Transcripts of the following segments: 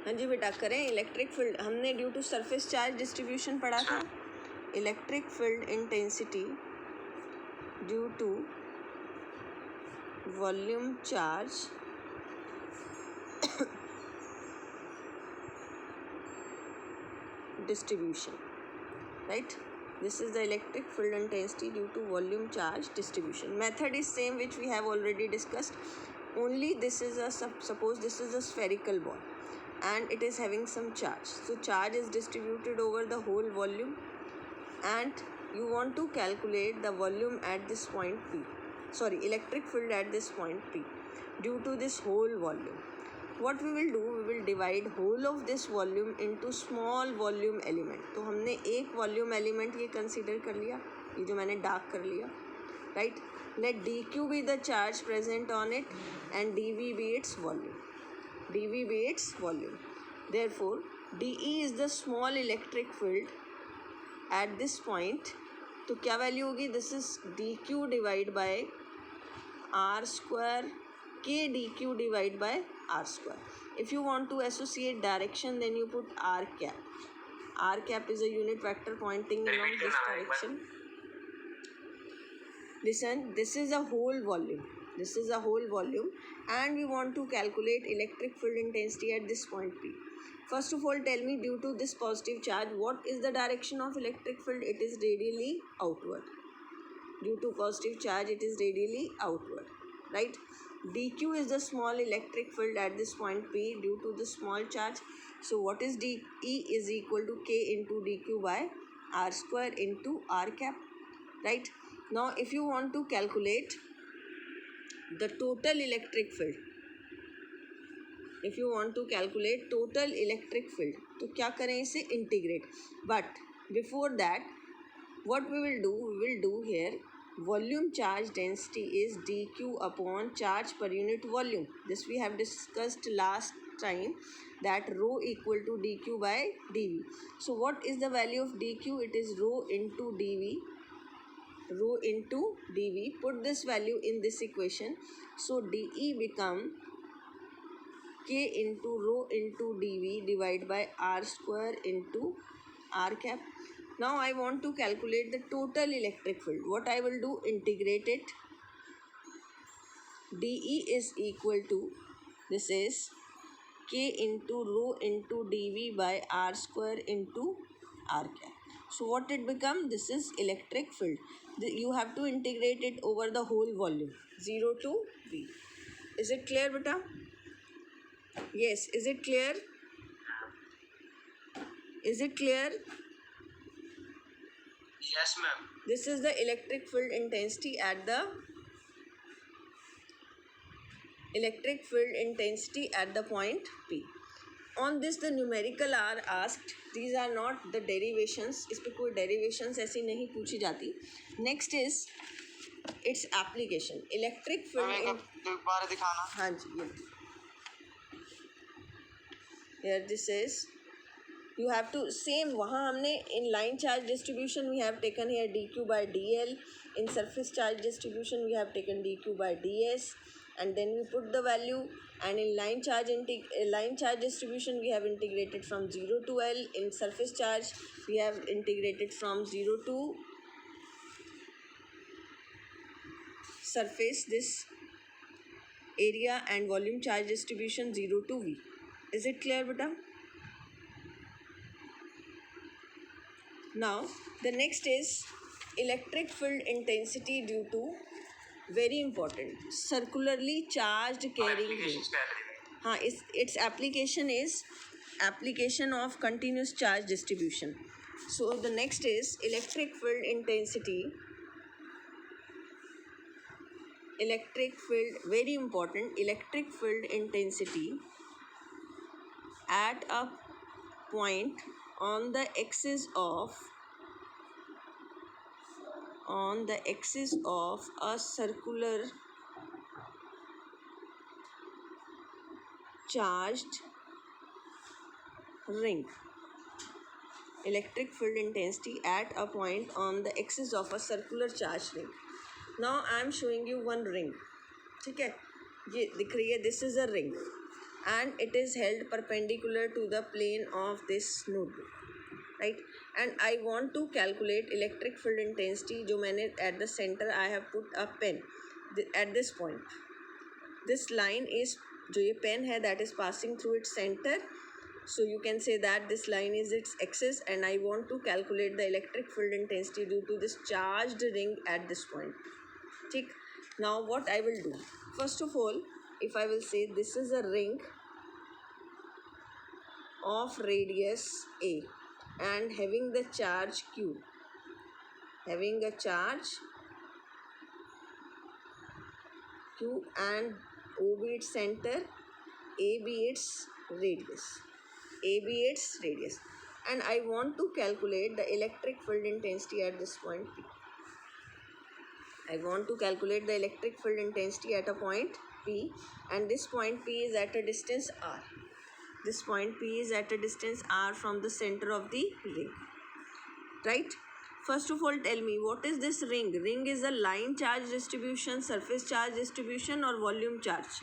हाँ जी बेटा करें. इलेक्ट्रिक फील्ड हमने due to surface charge distribution पढ़ा था. Electric field intensity due to volume charge distribution, right? This is the electric field intensity due to volume charge distribution. Method is same which we have already discussed, only this is a suppose this is a spherical ball and it is having some charge. So charge is distributed over the whole volume and you want to calculate the volume at this point P, sorry, electric field at this point P due to this whole volume. What we will do, we will divide whole of this volume into small volume element. तो हमने एक volume element ये consider कर लिया, ये जो मैंने dark कर लिया, right? Let dq be the charge present on it and dv be its volume. dv be its volume. Therefore, dE is the small electric field at this point. तो क्या value होगी? This is dq divided by r square k dq divided by r square. If you want to associate direction, then you put r cap. R cap is a unit vector pointing along this direction. Listen, this is a whole volume. This is a whole volume and we want to calculate electric field intensity at this point P. First of all, tell me, due to this positive charge, what is the direction of electric field? It is radially outward. Due to positive charge, it is radially outward, right? dq is the small electric field at this point P due to the small charge. So what is dE is equal to k into dq by r square into r cap, right? Now if you want to calculate the total electric field, if you want to calculate total electric field, तो क्या करें इसे integrate. But before that, what we will do here, volume charge density is dq upon charge per unit volume. This we have discussed last time, that rho equal to dq by dv. So what is the value of dq? It is rho into dv, rho into dv. Put this value in this equation. So dE become k into rho into dv divided by r square into r cap. Now I want to calculate the total electric field. What I will do, integrate it. dE is equal to, this is k into rho into dv by r square into r cap. So what it become? This is electric field. You have to integrate it over the whole volume, 0 to v. Is it clear, beta? Yes, is it clear? Is it clear? Yes, ma'am. This is the electric field intensity at the point P. On this the numerical are asked. These are not the derivations. इस पे कोई derivations ऐसी नहीं पूछी जाती. Next is its application. Electric field. दोबारा दिखाना. हाँ जी ये. Here this is. You have to same वहाँ हमने in line charge distribution we have taken here dq by dl. In surface charge distribution we have taken dq by ds, and then we put the value. And in line charge distribution we have integrated from 0 to L. In surface charge we have integrated from 0 to surface this area, and volume charge distribution 0 to V. Is it clear, beta? Now the next is electric field intensity due to, very important, circularly charged carrying ring. हाँ, its application is application of continuous charge distribution. So the next is electric field intensity. Electric field, very important, electric field intensity at a point on the axis of a circular charged ring. Electric field intensity at a point on the axis of a circular charged ring. Now I am showing you one ring. ठीक है, ये दिख रही है, this is a ring. and it is held perpendicular to the plane of this notebook, right? And I want to calculate electric field intensity. जो मैंने at the center I have put a pen at this point. This line is जो ये pen है that is passing through its center. So you can say that this line is its axis, and I want to calculate the electric field intensity due to this charged ring at this point. ठीक. Now what I will do? First of all, if I will say this is a ring of radius A and having the charge Q, having a charge Q and O be its center, A be its radius, A be its radius, and I want to calculate the electric field intensity at this point P. I want to calculate the electric field intensity at a point P, and this point P is at a distance R. This point P is at a distance R from the center of the ring, right? First of all, tell me, what is this ring? Ring is a line charge distribution, surface charge distribution, or volume charge?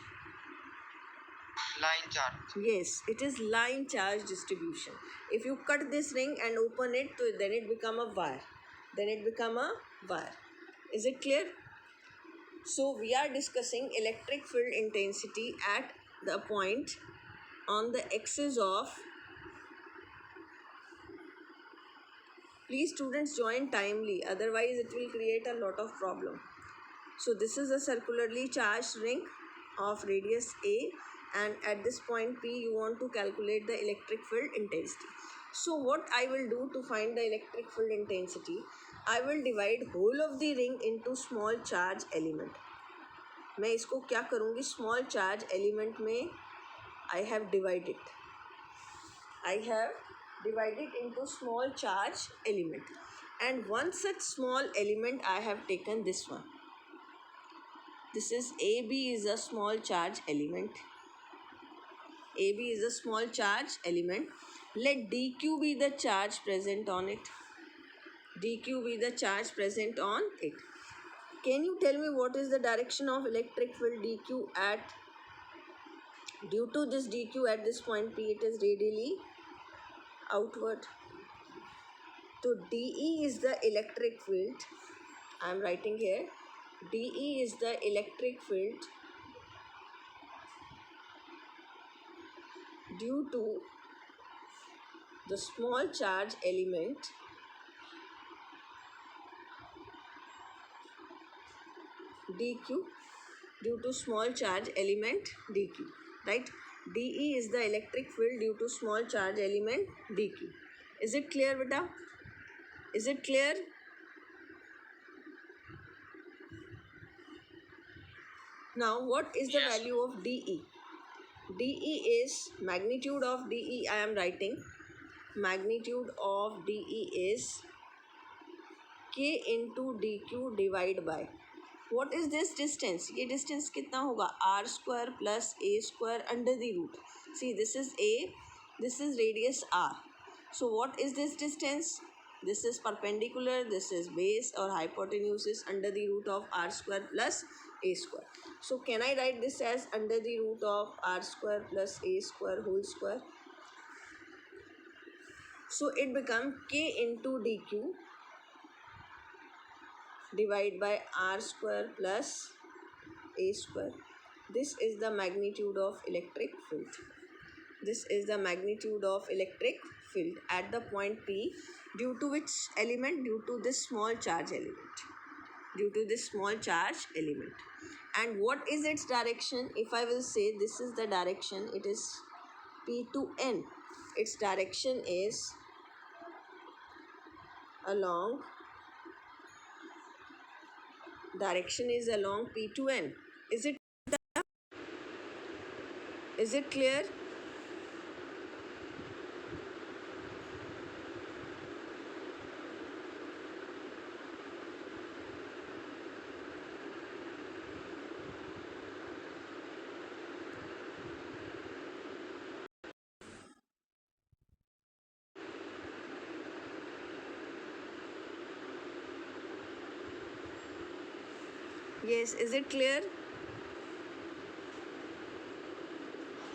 Line charge. Yes, it is line charge distribution. If you cut this ring and open it, then it become a wire. Then it become a wire. Is it clear? So we are discussing electric field intensity at the point on the axis of. Please students join timely, otherwise it will create a lot of problem. So this is a circularly charged ring of radius A, and at this point P you want to calculate the electric field intensity. So what I will do to find the electric field intensity, I will divide whole of the ring into small charge element. मैं इसको क्या करूँगी, small charge element में I have divided into small charge element, and one such small element I have taken this one. This is AB is a small charge element. AB is a small charge element. Let DQ be the charge present on it. DQ be the charge present on it. Can you tell me what is the direction of electric field DQ at? Due to this DQ at this point P, it is radially outward. So DE is the electric field. I am writing here. DE is the electric field due to the small charge element DQ, due to small charge element DQ, right? DE is the electric field due to small charge element DQ. Is it clear, beta? Is it clear? Now what is the Yes. value of DE? DE is magnitude of DE. I am writing magnitude of DE is K into DQ divided by, what is this distance? ये distance कितना होगा? R square plus A square under the root. See, this is A, this is radius R. So what is this distance? This is perpendicular, this is base or hypotenuse is under the root of R square plus A square. So can I write this as under the root of R square plus A square whole square? So it becomes K into DQ divided by R square plus A square. This is the magnitude of electric field. This is the magnitude of electric field at the point P, due to which element? Due to this small charge element. Due to this small charge element. And what is its direction? If I will say this is the direction, it is P to N. Its direction is along P to N. Is it clear? Yes, is it clear?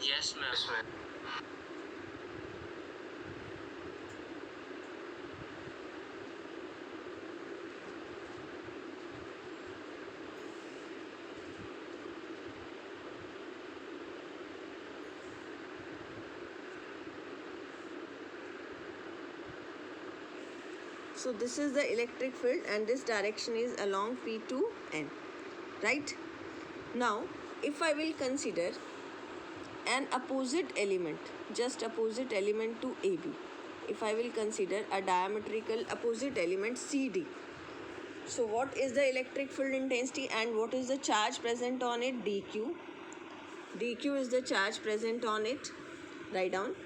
Yes, ma'am. ma'am. So this is the electric field and this direction is along P to N, right? Now if I will consider an opposite element, just opposite element to AB, if I will consider a diametrical opposite element CD, so what is the electric field intensity and what is the charge present on it? dq. dq is the charge present on it. Write down.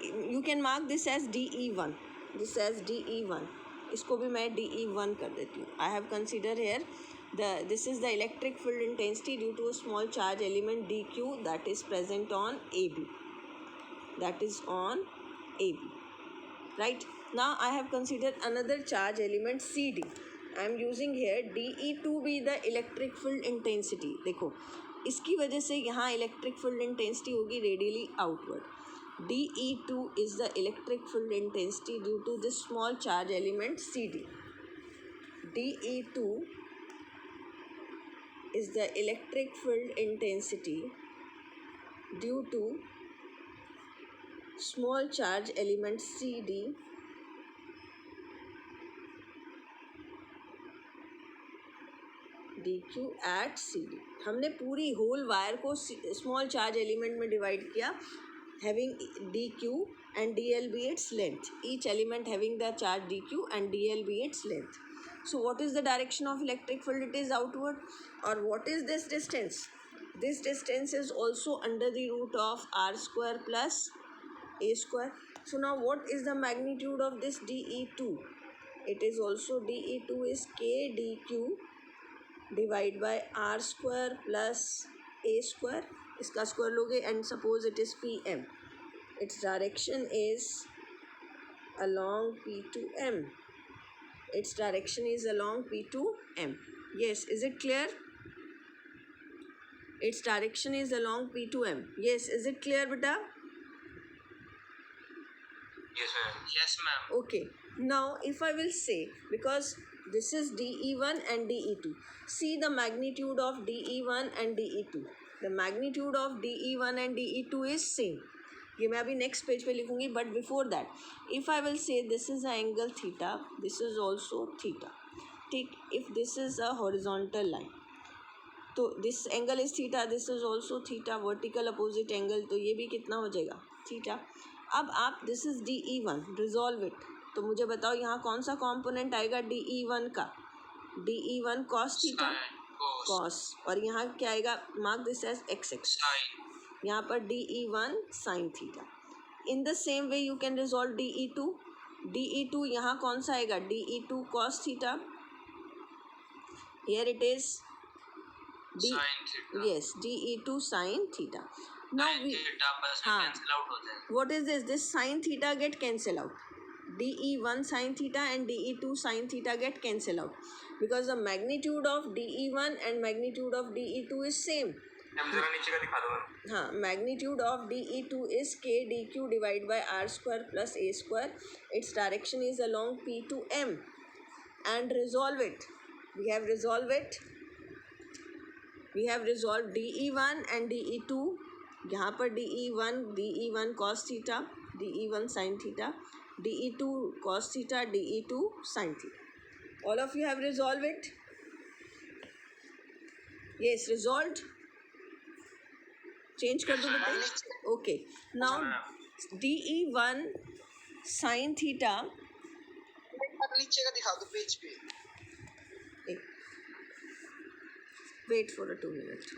You can mark this as DE1. This as DE1. इसको भी मैं DE1 कर देती हूँ. I have considered here this is the electric field intensity due to a small charge element dq that is present on AB. That is on AB. Right? Now I have considered another charge element CD. I am using here DE to be the electric field intensity. देखो इसकी वजह से यहाँ electric field intensity होगी radially outward. DE2 is the electric field intensity due to this small charge element CD. DE2 is the electric field intensity due to small charge element CD dq at CD. हमने पूरी whole wire को small charge element में divide किया, having dq and dl be its length. Each element having the charge dq and dl be its length. So what is the direction of electric field? It is outward. Or what is this distance? This distance is also under the root of r square plus a square. So now what is the magnitude of this DE2? It is also DE2 is k dq divide by r square plus a square. इसका square लोगे and suppose it is PM. Its direction is along P to M. Its direction is along P to M. Yes, is it clear? Its direction is along P to M. Yes, is it clear, beta? Yes, ma'am. Yes, ma'am. Okay. Now if I will say, because this is DE1 and DE2. See the magnitude of DE1 and DE2. The magnitude of DE1 and DE2 is same. ये मैं अभी next page पे लिखूँगी, but before that, if I will say this is an angle theta, this is also theta. ठीक, if this is a horizontal line, तो this angle is theta, this is also theta, vertical opposite angle, तो ये भी कितना हो जाएगा? Theta. अब आप this is DE1, resolve it. तो मुझे बताओ यहाँ कौन सा component आएगा DE1 का? DE1 cos theta. Cos. और यहाँ क्या आएगा? Mark this as x-axis. यहाँ पर DE1 sin theta. In the same way you can resolve DE2. DE2 यहाँ कौन सा आएगा? DE2 cos theta. Here it is Sin theta. yes, DE2 sin theta. Now we हाँ cancel out हो जाएगा. what is this? This sin theta get cancel out. DE1 sin theta and DE2 sin theta get cancel out because the magnitude of DE1 and magnitude of DE2 is same. जरा नीचे का दिखा दो ma'am. हाँ, magnitude of DE2 is k dq divided by r square plus a square. Its direction is along P to M. And resolve it. We have resolved it. We have resolved DE1 and DE2. यहाँ पर DE1 cos theta, DE1 sin theta, DE2 cos theta, DE2 sin theta. All of you have resolved it? Yes, resolved. Change कर दो बेटा. Okay. Now DE1 sin theta. नीचे का दिखा दो page पे. Wait for a 2 minute.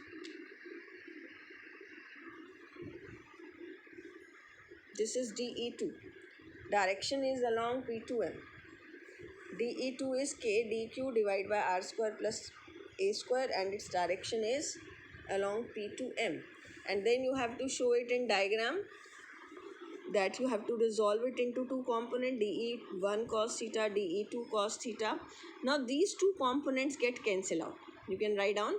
This is DE2. Direction is along P to M. DE2 is k dq divided by r square plus a square and its direction is along P to M. And then you have to show it in diagram that you have to resolve it into two components, DE1 cos theta, DE2 cos theta. Now these two components get cancelled out. You can write down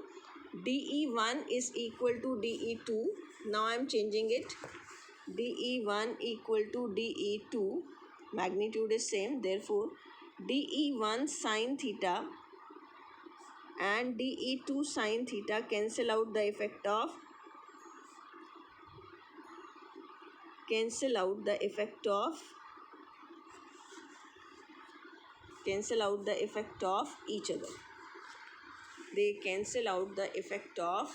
DE1 is equal to DE2 Now I am changing it. dE1 equal to dE2. Magnitude is same. Therefore, dE1 sine theta and dE2 sine theta cancel out the effect of cancel out the effect of each other. They cancel out the effect of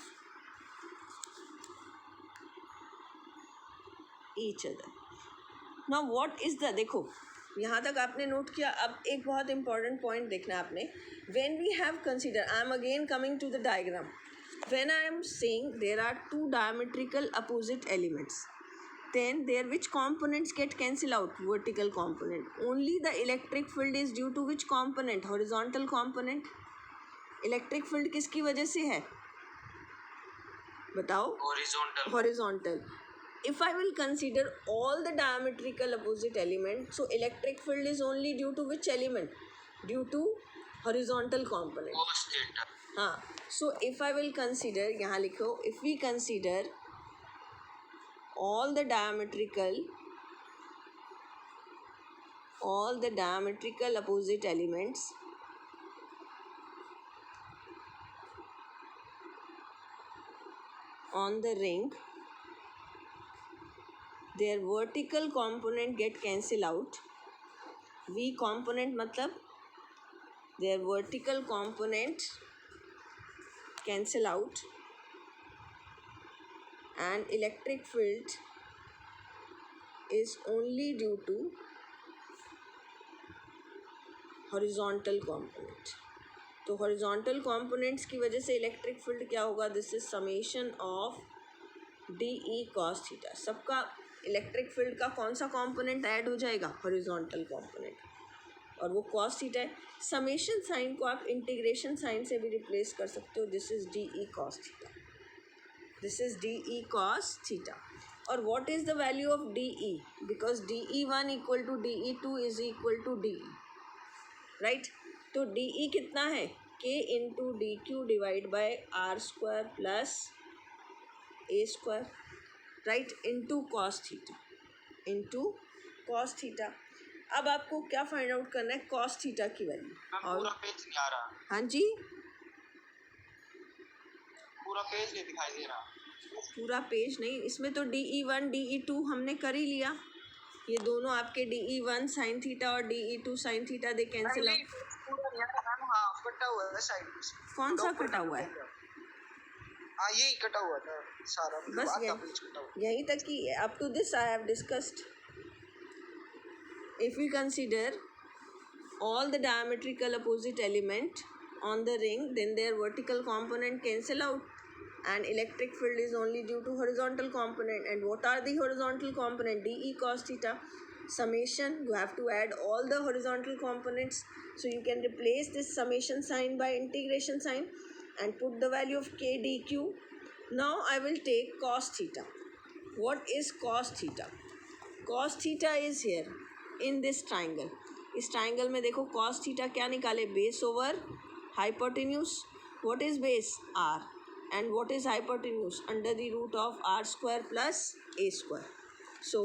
each other. Now what is the, देखो यहाँ तक आपने note किया. अब एक बहुत important point देखना आपने. When we have considered, I am again coming to the diagram. When I am saying there are two diametrical opposite elements, then there which components get cancelled out? Vertical component. Only the electric field is due to which component? Horizontal component. Electric field किसकी वजह से है बताओ? Horizontal. If I will consider all the diametrical opposite element, so electric field is only due to which element? Due to horizontal component. हाँ. So if I will consider, यहाँ लिखो, if we consider all the diametrical opposite elements on the ring, their vertical component get cancel out. V component मतलब their vertical component cancel out, and electric field is only due to horizontal component. तो horizontal components की वजह से electric field क्या होगा? This is summation of D E cos theta. सबका electric field का कौन सा कॉम्पोनेंट ऐड हो जाएगा? हॉरिजॉन्टल कॉम्पोनेंट, और वो कॉस थीटा है. समेशन साइन को आप इंटीग्रेशन साइन से भी रिप्लेस कर सकते हो. This is D E cos theta. This is D E cos theta. और what is the value of D E? Because D E one equal to D E two is equal to D E, right. तो D E कितना है? K into D Q divide by R square plus A square, right, into cos theta. अब आपको क्या find out करना है? Cos theta की value. और पेज नहीं आ रहा. हाँ जी, पूरा पेज नहीं दिखाई दे रहा. पूरा पेज नहीं, इसमें तो D E one D E two हमने कर ही लिया. ये दोनों आपके D E one sine theta और D E two sine theta they cancel out. कटा हुआ है साइड में. कौन सा कटा हुआ है? हाँ यही कटा हुआ था सारा. बस यहीं तक कि up to this I have discussed. If we consider all the diametrical opposite element on the ring, then their vertical component cancel out, and electric field is only due to horizontal component. And what are the horizontal component? dE cos theta. Summation, you have to add all the horizontal components, so you can replace this summation sign by integration sign and put the value of k dq. Now I will take cos theta. What is cos theta? Cos theta is here in this triangle. इस triangle में देखो cos theta क्या निकाले? Base over hypotenuse. What is base? r. And what is hypotenuse? Under the root of r square plus a square. So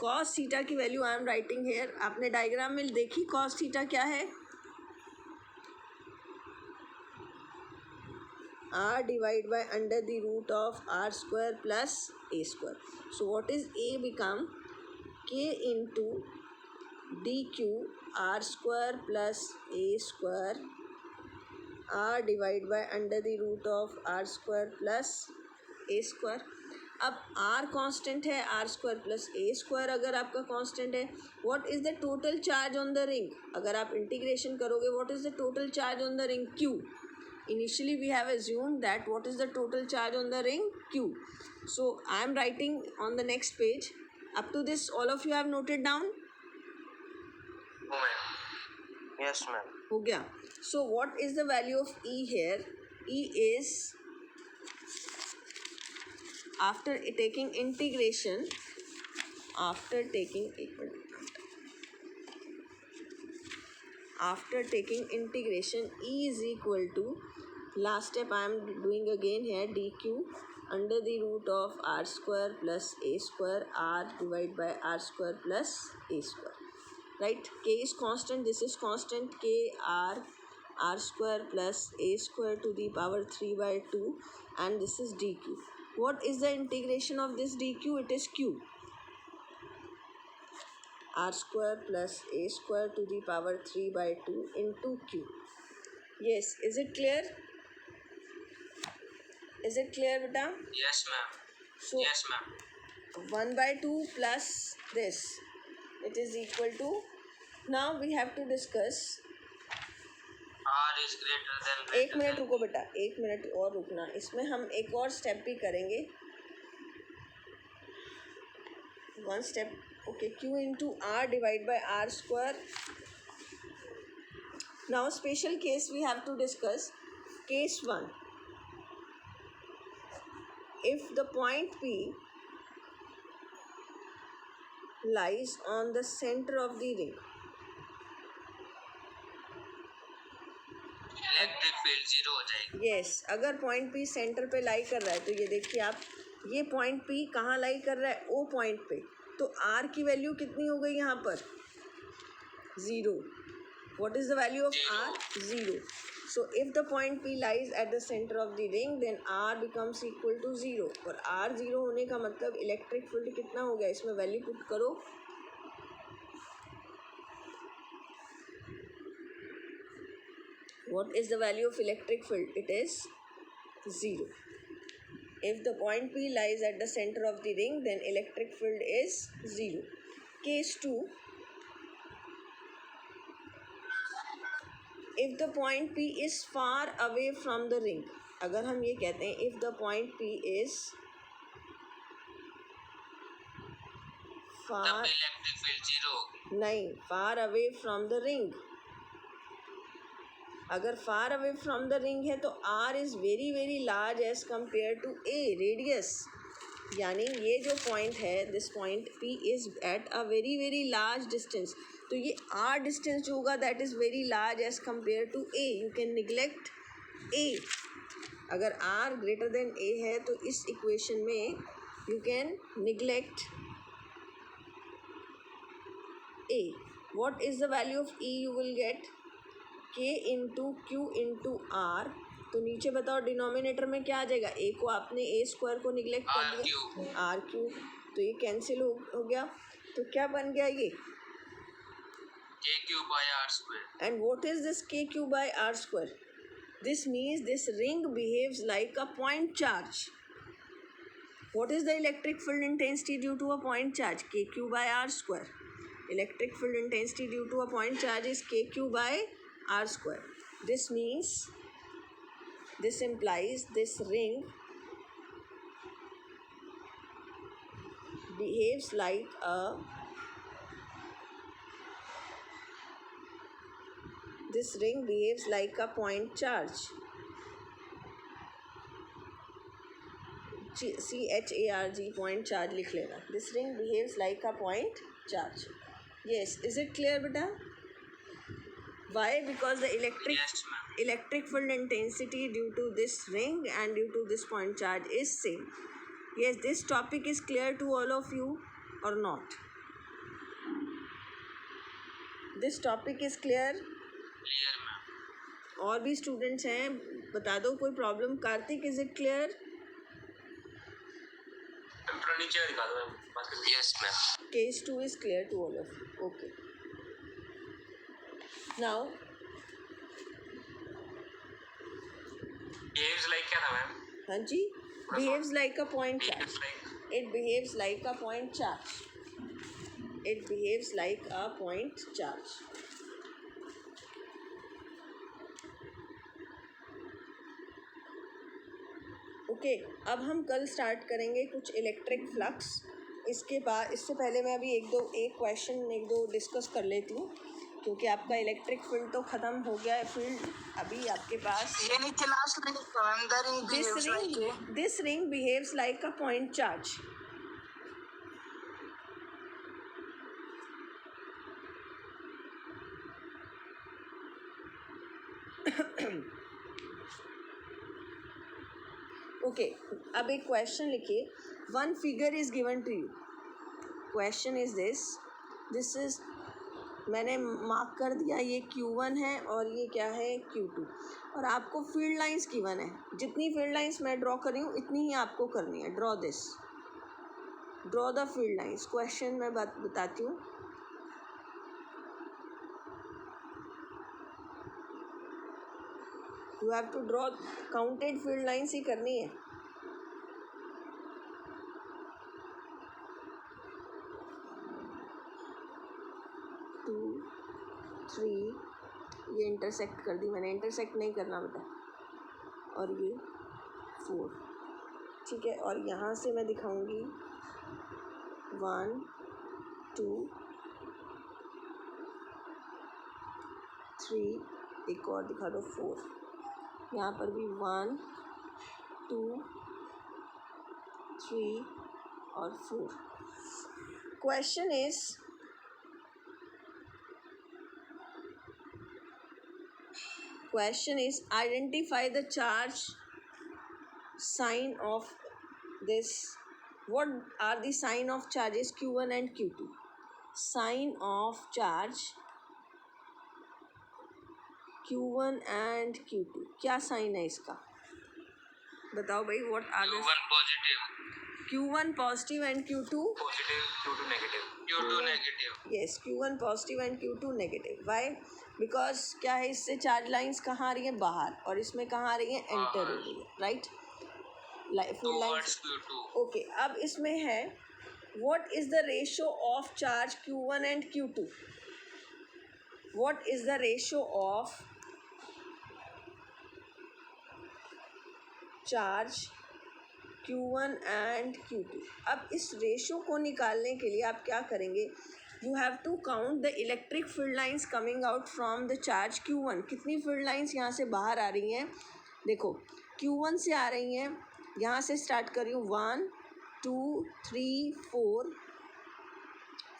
cos theta की value I am writing here. आपने diagram में देखी cos theta क्या है? r divide by under the root of r square plus a square. So what is a become k into D Q are square plus A square r divide by under the root of r square plus A square. अब r constant है, r square plus A square अगर आपका constant है, what is the total charge on the ring? अगर आप integration करोगे, what is the total charge on the ring? q. Initially we have assumed that what is the total charge on the ring? q. So I am writing on the next page. Up to this all of you have noted down? Yes ma'am. हो गया. So what is the value of E here? E is, after taking integration, E is equal to, last step I am doing again here, dq under the root of r square plus a square, r divided by r square plus a square. Right, k is constant, this is constant, k r square plus a square to the power 3 by 2, and this is dq. What is the integration of this dq? It is q, r square plus a square to the power 3 by 2 into q. Yes, is it clear? Is it clear, beta? Yes, ma'am. So Yes, ma'am. 1 by 2 plus this, it is equal to, now we have to discuss. R is greater than एक minute रुको बेटा, एक minute और रुकना, इसमें हम एक और स्टेप भी करेंगे, one step. Okay, q into r divide by r square. Now special case we have to discuss. Case 1, if the point P lies on the center of the ring. Electric field 0 हो जाएगी. Yes, अगर point P centre पे लाई कर रहा है तो ये देखिए आप, ये पॉइंट P कहाँ लाई कर रहा है? O पॉइंट पे. तो R की वैल्यू कितनी हो गई यहाँ पर? 0. What is the value of R? 0. So if the point P lies at the center of the ring, then R becomes equal to 0. और R 0 होने का मतलब इलेक्ट्रिक फील्ड कितना हो गया? इसमें वैल्यू पुट करो. What is the value of electric field? It is 0. If the point P lies at the center of the ring, then electric field is 0. Case 2. If the point P is far away from the ring. अगर हम ये कहते हैं if the point P is far, तब electric field 0 होगी. नहीं, far away from the ring. अगर far away from the ring है तो R is very very large as compared to A radius. यानी ये जो पॉइंट है, this point P is at a very very large distance. तो ये R distance जो होगा that is very large as compared to A. You can neglect A. अगर R greater than A है तो इस इक्वेशन में you can neglect A. What is the value of E? You will get K into Q into R. तो नीचे बताओ denominator में क्या आ जाएगा? A को आपने A स्क्वायर को निगलेक्ट कर दिया, R क्यूब, तो ये कैंसिल हो गया. तो क्या बन गया ये? K cube by R square. And what is this K cube by R square? This means this ring behaves like a point charge. What is the electric field intensity due to a point charge? K cube by R square. Electric field intensity due to a point charge is K cube by R square. This means, this implies this ring behaves like a point charge. CHARG, point charge लिख लेना. This ring behaves like a point charge. Yes, is it clear beta? Why? Because the Yes, ma'am. electric field intensity due to this ring and due to this point charge is same. Yes, this topic is clear to all of you or not? This topic is clear? Clear, ma'am. और भी students हैं, बता दो कोई problem. Kartik, is it clear? थोड़ा नीचे दिखा दो ma'am. Yes, ma'am. Case 2 is clear to all of you. Okay. Now, Behaves like क्या था मैम? हाँ जी, behaves like a point charge. Behaves like. It behaves like a point charge. It behaves like a point charge. Okay, अब हम कल start करेंगे कुछ electric flux. इसके बाद, इससे पहले मैं अभी एक दो डिस्कस कर लेती हूँ, क्योंकि आपका इलेक्ट्रिक फील्ड तो ख़त्म हो गया है. फील्ड अभी आपके पास this ring behaves like a point charge. Okay, अब एक क्वेश्चन लिखिए. One figure is given to you. Question is this is, मैंने मार्क कर दिया, ये Q1 है और ये क्या है Q2, और आपको फील्ड लाइंस गिवन है. जितनी फील्ड लाइंस मैं ड्रॉ कर रही हूँ इतनी ही आपको करनी है. Draw the field lines. Question मैं बताती हूँ. You have to draw counted field lines ही करनी है. टू, थ्री, ये इंटरसेक्ट कर दी मैंने. इंटरसेक्ट नहीं करना बेटा. और ये 4. ठीक है, और यहाँ से मैं दिखाऊंगी 1 2 3, एक और दिखा दो 4. यहाँ पर भी 1 2 3 और 4. Question is identify the charge sign of this. What are the sign of charges Q1 and Q2? Sign of charge Q1 and Q2, क्या साइन है इसका? बताओ भाई. What are the Q1 positive, Q1 positive and Q2 positive, Q2 negative. Q2 negative. yes, Q1 positive and Q2 negative. Why? Because क्या है, इससे charge lines कहाँ आ रही हैं? बाहर. और इसमें कहाँ आ रही हैं? एंटर हो रही है. राइट. Field lines. ओके, अब इसमें है what is the ratio of charge Q1 and Q2? What is the ratio of charge Q1 and Q2? अब इस रेशियो को निकालने के लिए आप क्या करेंगे? You have to count the electric field lines coming out from the charge Q1. कितनी फील्ड लाइंस यहाँ से बाहर आ रही हैं? देखो, Q1 से आ रही हैं, यहाँ से स्टार्ट कर रही हूँ. 1 2 3 4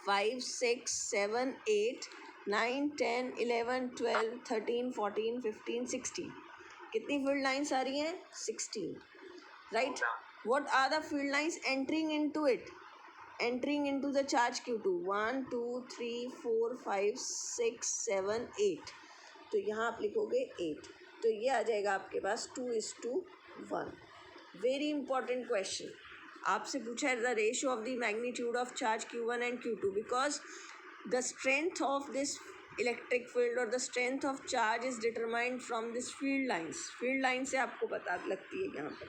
5 6 7 8 9 10 11 12 13 14 15 16. कितनी फील्ड लाइंस आ रही हैं? 16. Right. What are the field lines entering into it? Entering into the charge Q2. 1 2 3 4 5 6 7 8. तो यहाँ आप लिखोगे 8. तो ये आ जाएगा आपके पास 2:1. Very important question. आपसे पूछा है the ratio of the magnitude of charge Q1 and Q2 because the strength of this electric field और the strength of charge is determined from this field lines. Field line से आपको पता लगती है यहाँ पर.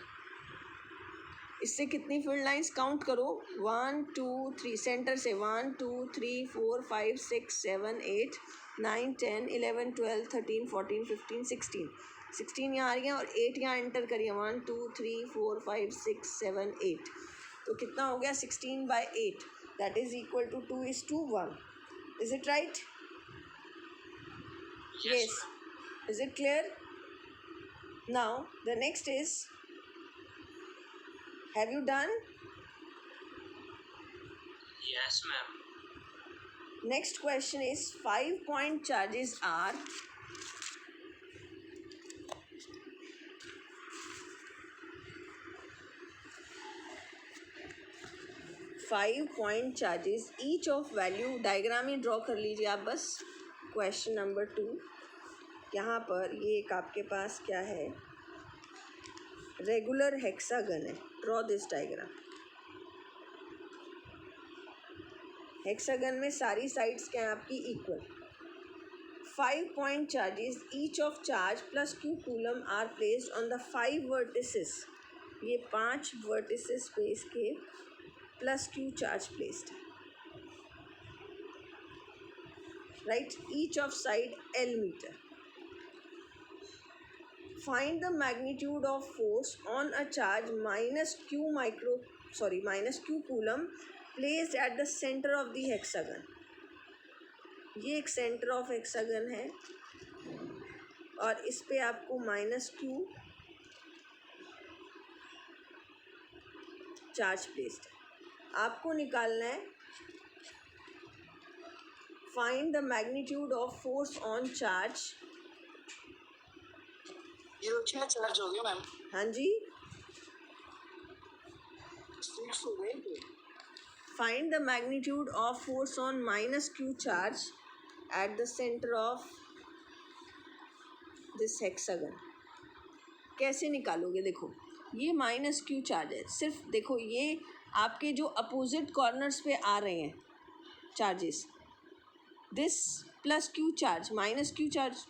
इससे कितनी फील्ड लाइंस काउंट करो? 1 2 3, सेंटर से 1 2 3 4 5 6 7 8 9 10 11 12 13 14 15 16. 16 यहाँ आ रही है और 8 यहाँ एंटर करिए. 1 2 3 4 5 6 7 8. तो कितना हो गया? 16/8. That is equal to 2:1. Is it right? Yes. Is it clear? Now the next is, have you done? Yes, ma'am. Next question is 5-point charges are each of value. Diagram he draw कर लीजिए आप बस. Question number 2. यहाँ पर ये एक आपके पास क्या है? रेगुलर हेक्सागन है. Draw this diagram. हेक्सागन में सारी साइड्स क्या हैं आपकी? Equal. 5-point charges each of charge plus q coulomb are placed on the 5 vertices. ये 5 vertices पे इसके plus q charge placed है. Right? Each of side L meter. Find the magnitude of force on a charge minus q coulomb placed at the center of the hexagon. ये एक centre of hexagon है और इस पे आपको -q charge placed है. आपको निकालना है find the magnitude of force on charge. ये उसमें चार्ज हो गया मैम. हाँ जी. हो गए तो Find the magnitude of force on minus q charge at the center of this hexagon. कैसे निकालोगे? देखो ये माइनस क्यू चार्ज है, सिर्फ देखो ये आपके जो अपोजिट कॉर्नर्स पे आ रहे हैं charges, this plus Q charge minus Q charge